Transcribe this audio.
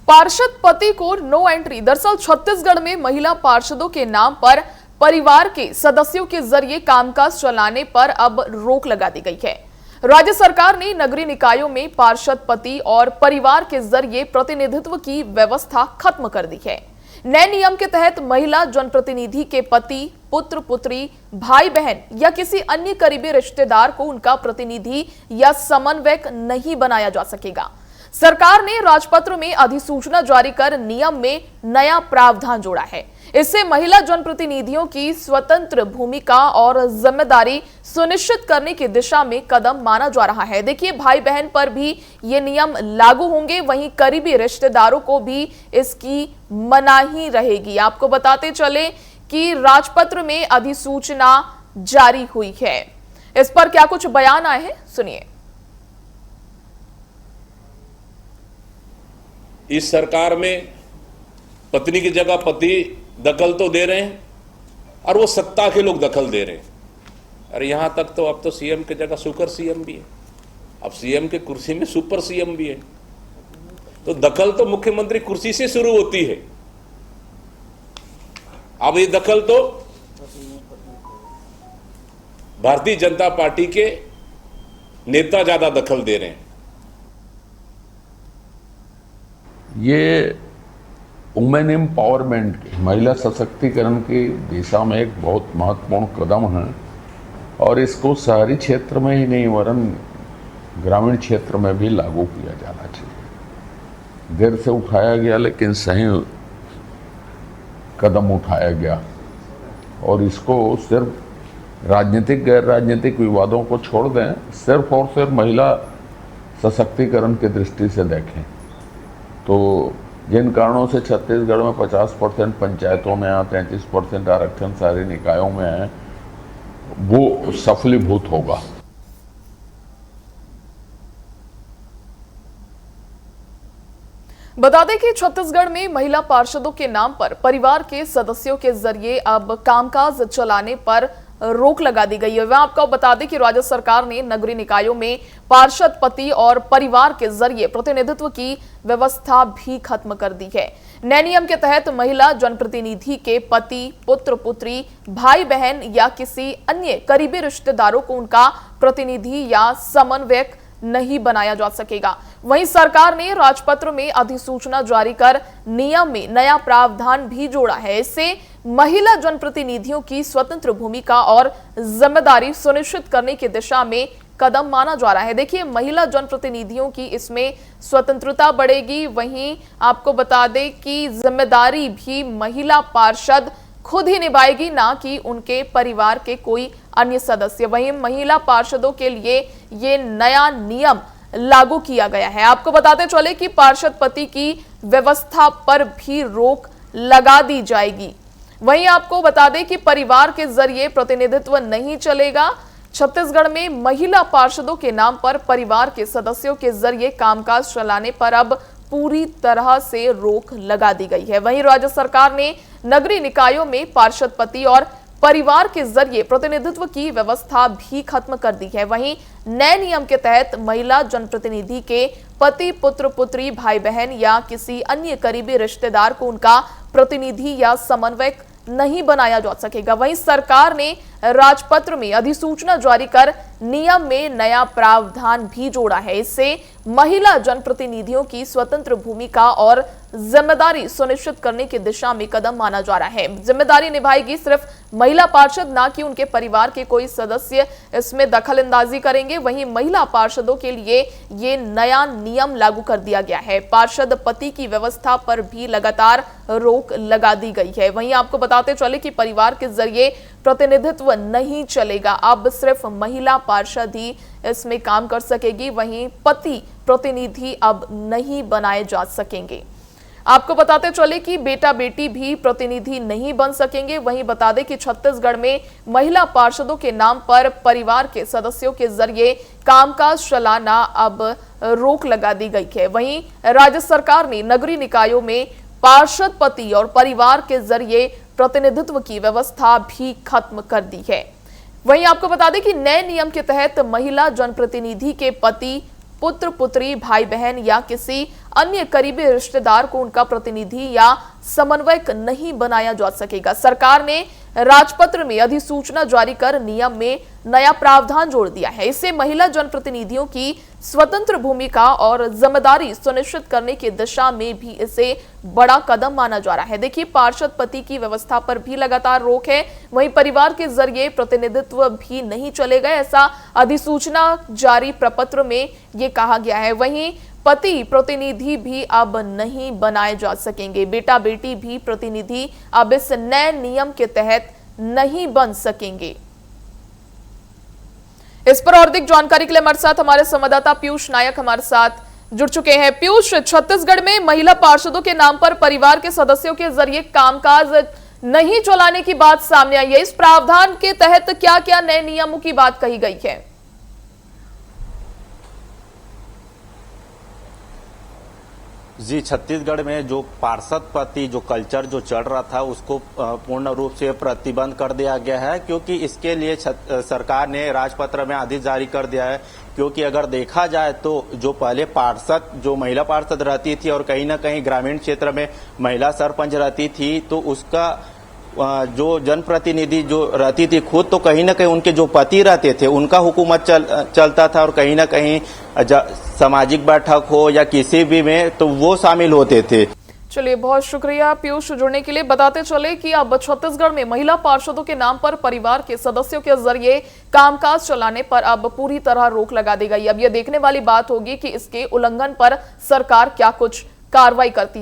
पार्षद पति को नो एंट्री। दरअसल छत्तीसगढ़ में महिला पार्षदों के नाम पर परिवार के सदस्यों के जरिए कामकाज चलाने पर अब रोक लगा दी गई है। राज्य सरकार ने नगरीय निकायों में पार्षद पति और परिवार के जरिए प्रतिनिधित्व की व्यवस्था खत्म कर दी है। नए नियम के तहत महिला जनप्रतिनिधि के पति, पुत्र, पुत्री, भाई बहन या किसी अन्य करीबी रिश्तेदार को उनका प्रतिनिधि या समन्वयक नहीं बनाया जा सकेगा। सरकार ने राजपत्र में अधिसूचना जारी कर नियम में नया प्रावधान जोड़ा है। इससे महिला जनप्रतिनिधियों की स्वतंत्र भूमिका और जिम्मेदारी सुनिश्चित करने की दिशा में कदम माना जा रहा है। देखिए, भाई बहन पर भी ये नियम लागू होंगे, वहीं करीबी रिश्तेदारों को भी इसकी मनाही रहेगी। आपको बताते चले कि राजपत्र में अधिसूचना जारी हुई है। इस पर क्या कुछ बयान आए हैं, सुनिए। इस सरकार में पत्नी की जगह पति दखल तो दे रहे हैं और वो सत्ता के लोग दखल दे रहे हैं। अरे यहां तक तो अब तो सीएम की जगह सुपर सीएम भी है, अब सीएम के कुर्सी में सुपर सीएम भी है। तो दखल तो मुख्यमंत्री कुर्सी से शुरू होती है। अब ये दखल तो भारतीय जनता पार्टी के नेता ज्यादा दखल दे रहे हैं। ये वुमेन एम्पावरमेंट, महिला सशक्तिकरण की दिशा में एक बहुत महत्वपूर्ण कदम है और इसको शहरी क्षेत्र में ही नहीं वरन ग्रामीण क्षेत्र में भी लागू किया जाना चाहिए। देर से उठाया गया लेकिन सही कदम उठाया गया और इसको सिर्फ राजनीतिक गैर राजनीतिक विवादों को छोड़ दें, सिर्फ और सिर्फ महिला सशक्तिकरण की दृष्टि से देखें तो जिन कारणों से छत्तीसगढ़ में 50% पंचायतों में या 33% आरक्षण शहरी निकायों में है, वो सफलीभूत होगा। बता दें कि छत्तीसगढ़ में महिला पार्षदों के नाम पर परिवार के सदस्यों के जरिए अब कामकाज चलाने पर रोक लगा दी गई है। वह आपको बता दें कि राज्य सरकार ने नगरीय निकायों में पार्षद पति और परिवार के जरिए प्रतिनिधित्व की व्यवस्था भी खत्म कर दी है। नए नियम के तहत महिला जनप्रतिनिधि के पति, पुत्र, पुत्री, भाई बहन या किसी अन्य करीबी रिश्तेदारों को उनका प्रतिनिधि या समन्वयक नहीं बनाया जा सकेगा। वहीं सरकार ने राजपत्र में अधिसूचना जारी कर नियम में नया प्रावधान भी जोड़ा है। इससे महिला जनप्रतिनिधियों की स्वतंत्र भूमिका और जिम्मेदारी सुनिश्चित करने की दिशा में कदम माना जा रहा है। देखिए, महिला जनप्रतिनिधियों की इसमें स्वतंत्रता बढ़ेगी। वहीं आपको बता दें कि जिम्मेदारी भी महिला पार्षद खुद ही निभाएगी, ना कि उनके परिवार के कोई अन्य सदस्य। वहीं महिला पार्षदों के लिए ये नया नियम लागू किया गया है। आपको बताते चले कि पार्षद पति की व्यवस्था पर भी रोक लगा दी जाएगी। वहीं आपको बता दें कि परिवार के जरिए प्रतिनिधित्व नहीं चलेगा। छत्तीसगढ़ में महिला पार्षदों के नाम पर परिवार के सदस्यों के जरिए कामकाज चलाने पर अब पूरी तरह से रोक लगा दी गई है। वहीं राज्य सरकार ने नगरीय निकायों में पार्षद पति और परिवार के जरिए प्रतिनिधित्व की व्यवस्था भी खत्म कर दी है। वहीं नए नियम के तहत महिला जनप्रतिनिधि के पति, पुत्र, पुत्री, भाई बहन या किसी अन्य करीबी रिश्तेदार को उनका प्रतिनिधि या समन्वयक नहीं बनाया जा सकेगा। वहीं सरकार ने राजपत्र में अधिसूचना जारी कर नियम में नया प्रावधान भी जोड़ा है। इससे महिला जनप्रतिनिधियों की स्वतंत्र भूमिका और जिम्मेदारी सुनिश्चित करने की दिशा में कदम माना जा रहा है। जिम्मेदारी निभाएगी सिर्फ महिला पार्षद, ना कि उनके परिवार के कोई सदस्य इसमें दखलंदाजी करेंगे। वहीं महिला पार्षदों के लिए ये नया नियम लागू कर दिया गया है। पार्षद पति की व्यवस्था पर भी लगातार रोक लगा दी गई है। वहीं आपको बताते चले कि परिवार के जरिए प्रतिनिधित्व नहीं चलेगा, अब सिर्फ महिला पार्षद ही इसमें काम कर सकेगी। वहीं पति प्रतिनिधि अब नहीं बनाए जा सकेंगे। आपको बताते चले कि बेटा बेटी भी प्रतिनिधि नहीं बन सकेंगे। वहीं बता दें कि छत्तीसगढ़ में महिला पार्षदों के नाम पर परिवार के सदस्यों के जरिए कामकाज चलाना अब रोक लगा दी गई है। वहीं राज्य सरकार ने नगरीय निकायों में पार्षद पति और परिवार के जरिए प्रतिनिधित्व की व्यवस्था भी खत्म कर दी है। वहीं आपको बता दें कि नए नियम के तहत महिला जनप्रतिनिधि के पति, पुत्र, पुत्री, भाई बहन या किसी अन्य करीबी रिश्तेदार को उनका प्रतिनिधि या समन्वयक नहीं बनाया जा सकेगा। सरकार ने राजपत्र में अधिसूचना जारी कर नियम में नया प्रावधान जोड़ दिया है। इससे महिला जनप्रतिनिधियों की स्वतंत्र भूमिका और जिम्मेदारी सुनिश्चित करने की दिशा में भी इसे बड़ा कदम माना जा रहा है। देखिए, पार्षद पति की व्यवस्था पर भी लगातार रोक है, वहीं परिवार के जरिए प्रतिनिधित्व भी नहीं चलेगा, ऐसा अधिसूचना जारी प्रपत्र में ये कहा गया है। वहीं पति प्रतिनिधि भी अब नहीं बनाए जा सकेंगे। बेटा बेटी भी प्रतिनिधि अब इस नए नियम के तहत नहीं बन सकेंगे। इस पर और अधिक जानकारी के लिए हमारे साथ हमारे संवाददाता पीयूष नायक हमारे साथ जुड़ चुके हैं। पीयूष, छत्तीसगढ़ में महिला पार्षदों के नाम पर परिवार के सदस्यों के जरिए कामकाज नहीं चलाने की बात सामने आई है। इस प्रावधान के तहत क्या क्या नए नियमों की बात कही गई है? जी, छत्तीसगढ़ में जो पार्षद पति जो कल्चर जो चल रहा था उसको पूर्ण रूप से प्रतिबंध कर दिया गया है, क्योंकि इसके लिए सरकार ने राजपत्र में आदेश जारी कर दिया है। क्योंकि अगर देखा जाए तो जो पहले पार्षद जो महिला पार्षद रहती थी और कहीं ना कहीं ग्रामीण क्षेत्र में महिला सरपंच रहती थी, तो उसका जो जनप्रतिनिधि जो रहती थी खुद, तो कहीं ना कहीं उनके जो पति रहते थे उनका हुकूमत चलता था, और कहीं ना कहीं सामाजिक बैठक हो या किसी भी में तो वो शामिल होते थे। चलिए, बहुत शुक्रिया पीयूष जुड़ने के लिए। बताते चले कि अब छत्तीसगढ़ में महिला पार्षदों के नाम पर परिवार के सदस्यों के जरिए कामकाज चलाने पर अब पूरी तरह रोक लगा दी गई। अब यह देखने वाली बात होगी कि इसके उल्लंघन पर सरकार क्या कुछ कार्रवाई करती है।